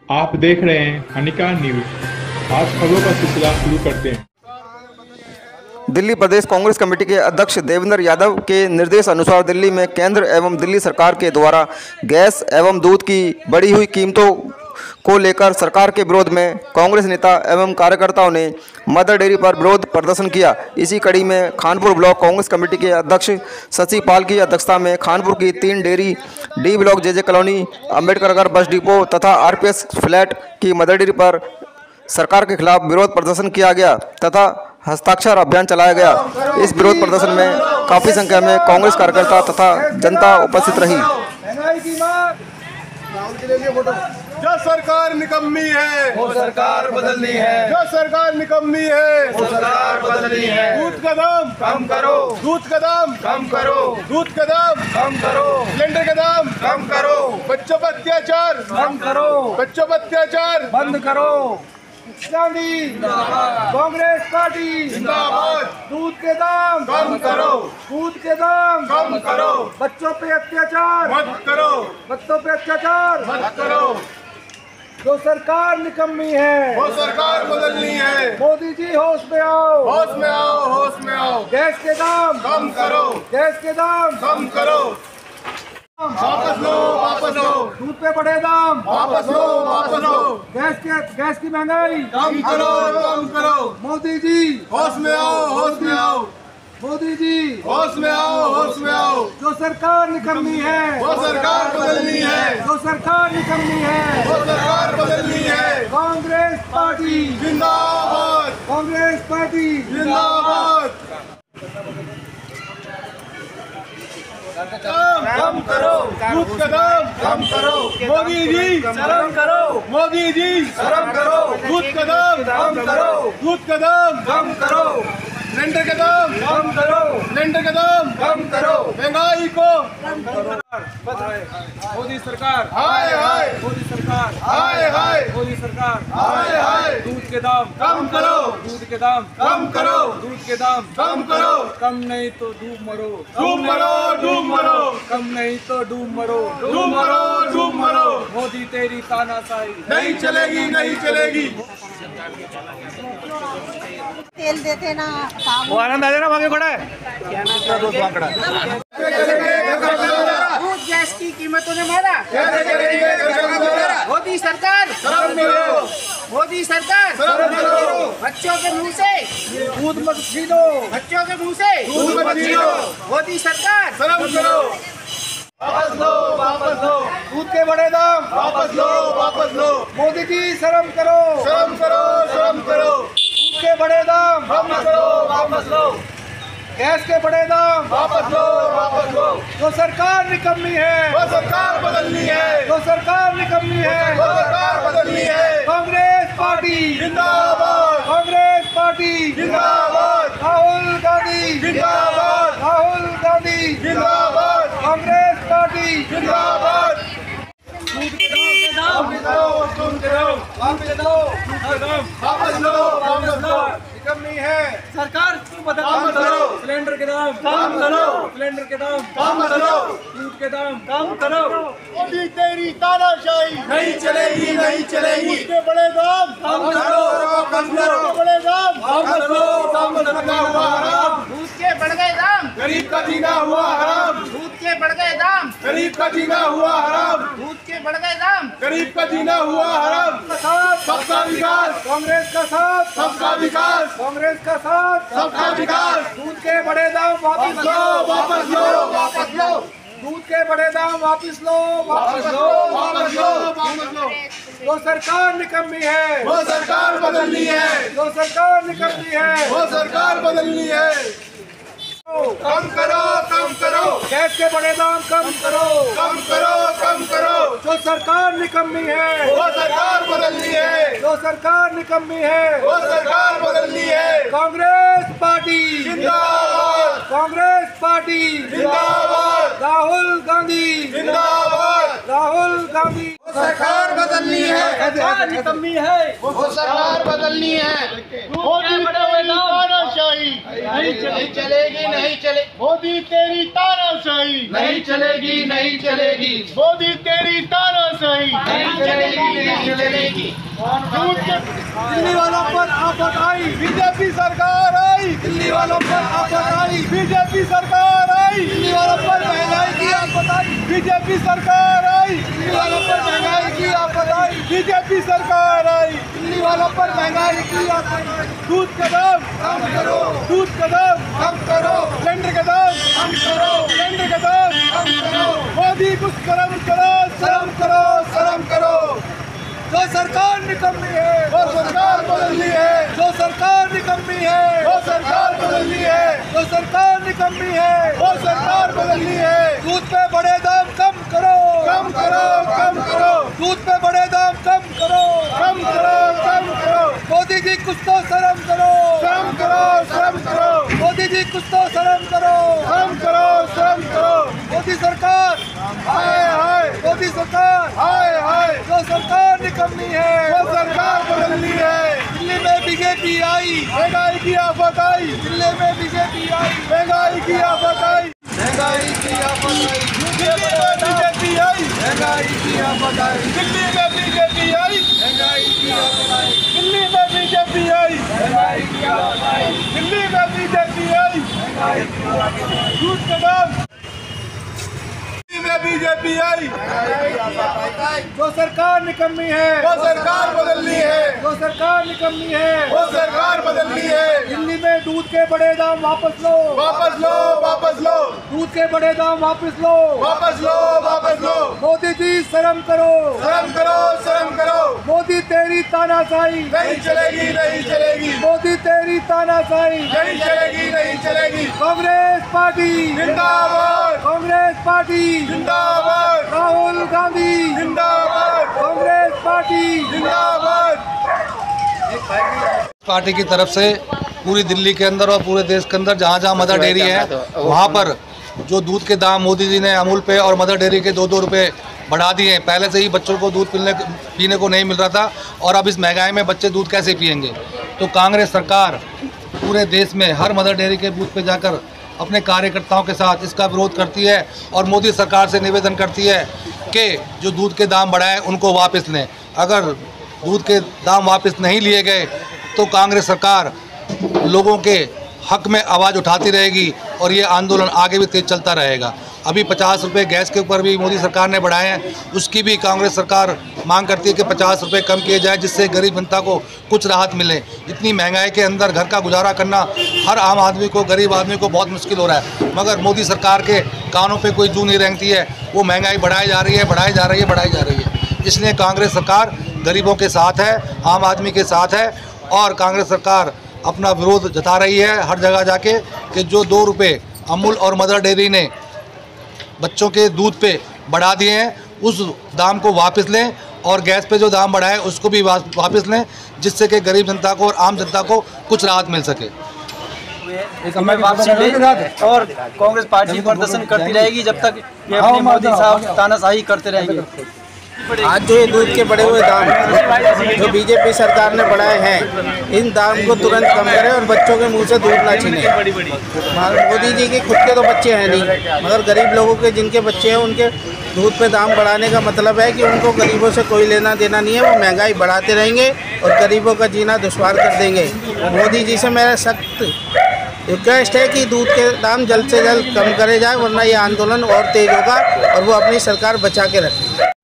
आप देख रहे हैं हनिका न्यूज। आज खबरों का सिलसिला शुरू करते हैं। दिल्ली प्रदेश कांग्रेस कमेटी के अध्यक्ष देवेंद्र यादव के निर्देश अनुसार दिल्ली में केंद्र एवं दिल्ली सरकार के द्वारा गैस एवं दूध की बढ़ी हुई कीमतों को लेकर सरकार के विरोध में कांग्रेस नेता एवं कार्यकर्ताओं ने मदर डेयरी पर विरोध प्रदर्शन किया। इसी कड़ी में खानपुर ब्लॉक कांग्रेस कमेटी के अध्यक्ष शशि पाल की अध्यक्षता में खानपुर की 3 dairy, D block JJ colony, Ambedkar Nagar bus depot तथा आरपीएस फ्लैट की मदर डेयरी पर सरकार के खिलाफ विरोध प्रदर्शन किया गया तथा हस्ताक्षर अभियान चलाया गया। इस विरोध प्रदर्शन में काफी संख्या में कांग्रेस कार्यकर्ता तथा जनता उपस्थित रही। जो सरकार निकम्मी है वो सरकार बदलनी है, जो सरकार निकम्मी है वो सरकार बदलनी है। दूध का दाम कम करो, दूध का दाम कम करो, दूध का दाम कम करो, सिलेंडर का दाम कम करो, बच्चों पर अत्याचार कम करो, बच्चों पर अत्याचार बंद करो। गांधी कांग्रेस पार्टी जिंदाबाद। दूध के दाम कम करो, दूध के दाम कम करो, बच्चों पे अत्याचार मत करो, बच्चों पे अत्याचार मत करो। जो सरकार निकम्मी है वो सरकार बदलनी है। मोदी जी होश में आओ, होश में आओ, होश में आओ। गैस के दाम कम करो, गैस के दाम कम करो। वापस लो, वापस लो, दूध पे बढ़े दाम वापस लो, वापस लो। गैस की महंगाई कम करो, कम करो। मोदी जी होश में आओ, होश में आओ, मोदी जी होश में आओ, होश में आओ। जो सरकार निकम्मी है वो सरकार बदलनी है, जो सरकार निकम्मी है वो सरकार बदलनी है। कांग्रेस पार्टी जिंदाबाद, कांग्रेस पार्टी जिंदाबाद। कम करो, दूध का दाम कम करो। मोदी जी शर्म करो, मोदी जी शर्म करो। दूध का दाम कम करो, दूध का दाम कम करो, सिलेंडर का दाम कम करो, सिलेंडर का दाम कम करो। महंगाई को मोदी सरकार, हाय हाय मोदी सरकार, हाय हाय मोदी सरकार। हाय हाय दूध के दाम कम करो, दूध के दाम कम करो, दूध के दाम कम करो। कम नहीं तो डूब मरो, डूब मरो, डूब मरो, कम नहीं तो डूब मरो। डूब मरो, डूब मरो। मोदी तेरी तानाशाही नहीं चलेगी, नहीं चलेगी। तेल देते ना वो आनंद आ जाना आगे खड़ा है। दूध गैस की कीमतों ने मारा कैसे करेंगे? मोदी सरकार, शर्म करो, मोदी सरकार। शर्म करो। बच्चों के मुंह से दूध मत छीनो, बच्चों के मुंह से दूध मत छीनो। मोदी सरकार। शर्म करो, वापस लो, वापस लो। दूध के बड़े दाम वापस लो, वापस लो। मोदी जी शर्म करो, शर्म करो, शर्म करो। दूध के बड़े दाम वापस लो, वापस लो। गैस के बड़े दाम वापस लो, वापस लो। जो सरकार निकम्मी है वो सरकार बदलनी है, जो सरकार निकम्मी है वो सरकार बदलनी है। कांग्रेस पार्टी जिंदाबाद, कांग्रेस पार्टी जिंदाबाद। राहुल गांधी जिंदाबाद, राहुल गांधी जिंदाबाद। कांग्रेस पार्टी जिंदाबाद। वापस लो, वापस लो, वापस लो। निकम्मी है सरकार काम करो, सिलेंडर के दाम काम करो, सिलेंडर के दाम काम करो। दूध के दाम कम करो। मोदी तेरी तानाशाही नहीं चलेगी, नहीं चलेगी। उसके बड़े दाम कम करो, कम करो। बड़े दाम वापस लो, वापस लगा हुआ हराम। दूध के बढ़ गए दाम, गरीब का जीना हुआ हराम, दूध के बढ़ गए दाम, गरीब का जीना हुआ हराम, दूध के बढ़ गए दाम। गरीब का जीना हुआ हराम। साथ सबका विकास, कांग्रेस का साथ सबका विकास, कांग्रेस का साथ सबका विकास। दूध के बड़े दाम वापस लो, वापस लो, वापस लो। दूध के बड़े दाम वापस लो, वापस लो, वापस लो, वापस लो। जो सरकार निकम्मी है वो सरकार बदलनी है, जो सरकार निकम्मी है वो सरकार बदलनी है। कम करो, कम करो। गैस के बड़े दाम कम करो, कम करो, कम करो। जो सरकार निकम्मी है वो सरकार बदलनी है, जो सरकार निकम्मी है वो सरकार बदलनी है। कांग्रेस पार्टी जिंदाबाद, कांग्रेस पार्टी जिंदाबाद। राहुल गांधी जिंदाबाद, राहुल गांधी। सरकार बदलनी है, सरकार निकम्मी है, वो सरकार बदलनी है। मोदी तानाशाही नहीं चलेगी, नहीं चले। मोदी तेरी तानाशाही नहीं चलेगी, नहीं चलेगी। मोदी तेरी तानाशाही नहीं चलेगी, नहीं चलेगी। दिल्ली वालों पर आफत आई, बीजेपी सरकार आई। दिल्ली वालों पर आफत आई, बीजेपी सरकार आई। दिल्ली वालों पर महंगाई की आफत आई, बीजेपी सरकार आई। दिल्ली वालों पर महंगाई की आफत आई, बीजेपी सरकार आई। दिल्ली वालों पर महंगाई की आफत आई। दूध का दाम कम करो, दूध का दाम कम करो, सिलेंडर का दाम कम करो, सिलेंडर का दाम कम करो। मोदी कुछ शर्म करो, शर्म करो, शर्म करो। जो सरकार निकम्मी है वो सरकार बदलनी है, जो सरकार निकम्मी है वो सरकार बदलनी है, जो सरकार निकम्मी है वो सरकार बदलनी है। दूध पे बड़े दाम कम करो, कम करो, कम करो। दूध पे बड़े दाम कम करो, कम करो, कम करो। मोदी जी कुछ तो शर्म करो, शर्म करो, शर्म करो। मोदी जी कुछ तो शर्म करो, शर्म करो, शर्म करो। मोदी सरकार हाय हाय, मोदी सरकार हाय हाय। जो सरकार निकम्मी है वो सरकार बदलनी है। दिल्ली में बीजेपी आई, महंगाई की आफत आई। दिल्ली में बीजेपी आई, महंगाई की आफत आई, महंगाई की आफत आई। दिल्ली में बीजेपी आई, महंगाई की आफत आई। दिल्ली में बीजेपी आई, महंगाई की आफत आई। दिल्ली में बीजेपी आई, महंगाई की आफत आई। दिल्ली में बीजेपी आई, महंगाई की आफत आई। दूध का दाम में बीजेपी आई, जो सरकार निकम्मी है वो सरकार बदलनी है, जो सरकार निकम्मी है वो सरकार बदलनी है। दिल्ली में दूध के बड़े दाम वापस लो, वापस लो, वापस लो। दूध के बड़े दाम वापस लो, वापस लो, वापस लो। मोदी जी शर्म करो, शर्म करो, शर्म करो। मोदी तेरी तानाशाही नहीं चलेगी, नहीं चलेगी। मोदी तेरी तानाशाही नहीं चलेगी, नहीं चलेगी। कांग्रेस पार्टी जिंदाबाद, कांग्रेस पार्टी जिंदाबाद। राहुल गांधी जिंदाबाद, कांग्रेस पार्टी जिंदाबाद। पार्टी की तरफ से पूरी दिल्ली के अंदर और पूरे देश के अंदर जहाँ जहाँ मदर डेयरी है वहाँ पर जो दूध के दाम मोदी जी ने अमूल पे और मदर डेयरी के 2-2 रुपये बढ़ा दिए हैं। पहले से ही बच्चों को दूध पीने को नहीं मिल रहा था और अब इस महंगाई में बच्चे दूध कैसे पिएंगे। तो कांग्रेस सरकार पूरे देश में हर मदर डेयरी के बूथ पे जाकर अपने कार्यकर्ताओं के साथ इसका विरोध करती है और मोदी सरकार से निवेदन करती है कि जो दूध के दाम बढ़ाए उनको वापस लें। अगर दूध के दाम वापस नहीं लिए गए तो कांग्रेस सरकार लोगों के हक में आवाज़ उठाती रहेगी और ये आंदोलन आगे भी तेज चलता रहेगा। अभी 50 रुपये गैस के ऊपर भी मोदी सरकार ने बढ़ाए हैं, उसकी भी कांग्रेस सरकार मांग करती है कि 50 रुपये कम किए जाए जिससे गरीब जनता को कुछ राहत मिले। इतनी महंगाई के अंदर घर का गुजारा करना हर आम आदमी को, गरीब आदमी को बहुत मुश्किल हो रहा है, मगर मोदी सरकार के कानों पे कोई जू नहीं रेंगती है। वो महंगाई बढ़ाई जा रही है, बढ़ाई जा रही है, बढ़ाई जा रही है। इसलिए कांग्रेस सरकार गरीबों के साथ है, आम आदमी के साथ है और कांग्रेस सरकार अपना विरोध जता रही है हर जगह जाके कि जो 2 रुपये अमूल और मदर डेयरी ने बच्चों के दूध पे बढ़ा दिए हैं उस दाम को वापस लें और गैस पे जो दाम बढ़ा है उसको भी वापस लें जिससे कि गरीब जनता को और आम जनता को कुछ राहत मिल सके। और कांग्रेस पार्टी प्रदर्शन करती रहेगी जब तक ये अपने मोदी साहब तानाशाही करते रहेंगे। आज जो ये दूध के बढ़े हुए दाम जो बीजेपी सरकार ने बढ़ाए हैं, इन दाम को तुरंत कम करें और बच्चों के मुंह से दूध ना छीने। मोदी जी के खुद के तो बच्चे हैं नहीं, मगर गरीब लोगों के जिनके बच्चे हैं उनके दूध पे दाम बढ़ाने का मतलब है कि उनको गरीबों से कोई लेना देना नहीं है। वो महंगाई बढ़ाते रहेंगे और गरीबों का जीना दुश्वार कर देंगे। मोदी जी से मेरा सख्त रिक्वेस्ट है कि दूध के दाम जल्द से जल्द कम करे जाए, वरना ये आंदोलन और तेज होगा और वो अपनी सरकार बचा के रखें।